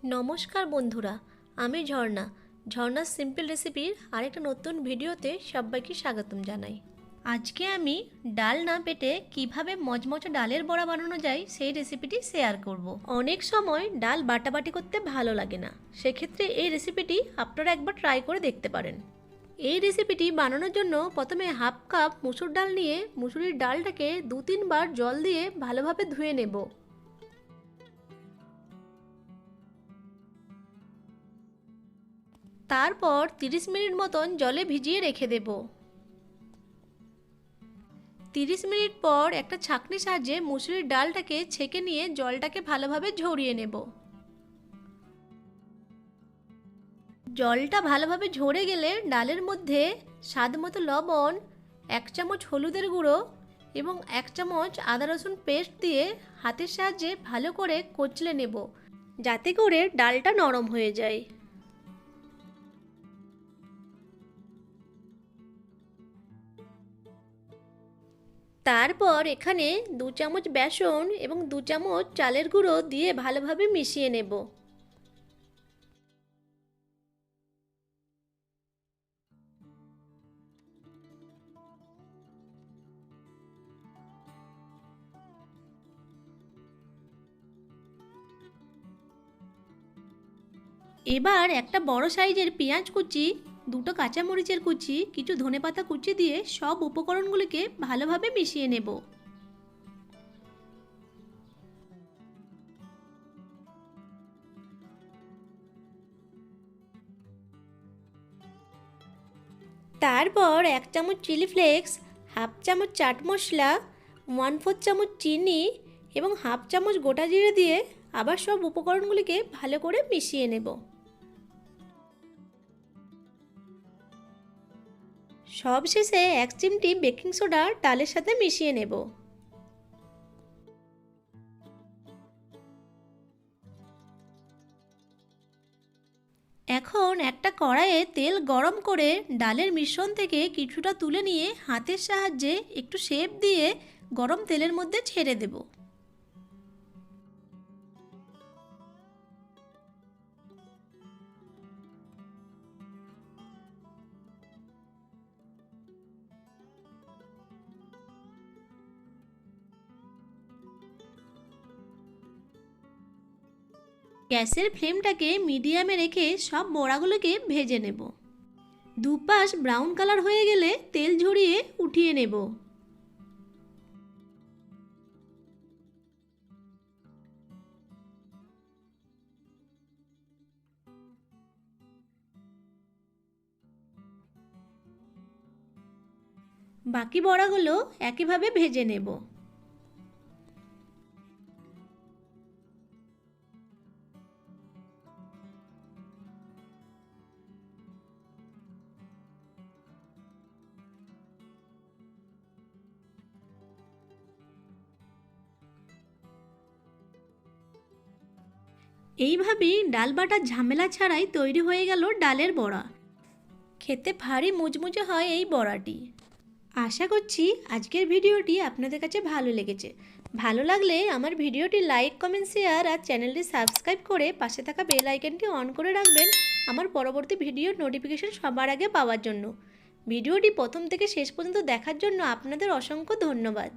নমস্কার বন্ধুরা, আমি ঝর্ণা। ঝর্ণার সিম্পল রেসিপির আরেকটা নতুন ভিডিওতে সবাইকে স্বাগতম জানাই। আজকে আমি ডাল না বেটে কিভাবে মচমচে ডালের বড়া বানানো যায় সেই রেসিপিটি শেয়ার করব। অনেক সময় ডাল বাটাবাটি করতে ভালো লাগে না, সেক্ষেত্রে এই রেসিপিটি আপনারা একবার ট্রাই করে দেখতে পারেন। এই রেসিপিটি বানানোর জন্য প্রথমে হাফ কাপ মুসুর ডাল নিয়ে মুসুরির ডালটাকে 2-3 বার জল দিয়ে ভালোভাবে ধুয়ে নেব। তারপর 30 মিনিট মতন জলে ভিজিয়ে রেখে দেব। 30 মিনিট পর একটা ছাঁকনির সাহায্যে মুসুরির ডালটাকে ছেঁকে নিয়ে জলটাকে ভালোভাবে ঝরিয়ে নেব। জলটা ভালোভাবে ঝরে গেলে ডালের মধ্যে স্বাদমতো লবণ, 1 চামচ হলুদের গুঁড়ো এবং 1 চামচ আদা রসুন পেস্ট দিয়ে হাতের সাহায্যে ভালো করে কচলে নেব, যাতে করে ডালটা নরম হয়ে যায়। তারপর এখানে 2 চামচ বেসন এবং 2 চামচ চালের গুঁড়ো দিয়ে ভালোভাবে মিশিয়ে নেব। এবার একটা বড় সাইজের পেঁয়াজ কুচি, 2টো কাঁচামরিচের কুচি, কিছু ধনেপাতা কুচি দিয়ে সব উপকরণগুলিকে ভালোভাবে মিশিয়ে নেব। তারপর 1 চামচ চিলি ফ্লেক্স, হাফ চামচ চাট মশলা, 1/4 চামচ চিনি এবং হাফ চামচ গোটা জিরে দিয়ে আবার সব উপকরণগুলিকে ভালো করে মিশিয়ে নেব। সবশেষে 1 চিমটি বেকিং সোডা ডালের সাথে মিশিয়ে নেব। এখন একটা কড়াইয়ে তেল গরম করে ডালের মিশ্রণ থেকে কিছুটা তুলে নিয়ে হাতের সাহায্যে একটু শেপ দিয়ে গরম তেলের মধ্যে ছেড়ে দেব। গ্যাসের ফ্লেমটাকে মিডিয়ামে রেখে সব বড়াগুলোকে ভেজে নেব। দুপাশ ব্রাউন কালার হয়ে গেলে তেল ঝরিয়ে উঠিয়ে নেব। বাকি বড়াগুলো একইভাবে ভেজে নেব। এইভাবেই ডাল বাটার ঝামেলা ছাড়াই তৈরি হয়ে গেল ডালের বড়া। খেতে ভারী মুচমুচে হয় এই বড়াটি। আশা করছি আজকের ভিডিওটি আপনাদের কাছে ভালো লেগেছে। ভালো লাগলে আমার ভিডিওটি লাইক, কমেন্ট, শেয়ার আর চ্যানেলটি সাবস্ক্রাইব করে পাশে থাকা বেল আইকনটি অন করে রাখবেন আমার পরবর্তী ভিডিওর নোটিফিকেশন সবার আগে পাওয়ার জন্য। ভিডিওটি প্রথম থেকে শেষ পর্যন্ত দেখার জন্য আপনাদের অসংখ্য ধন্যবাদ।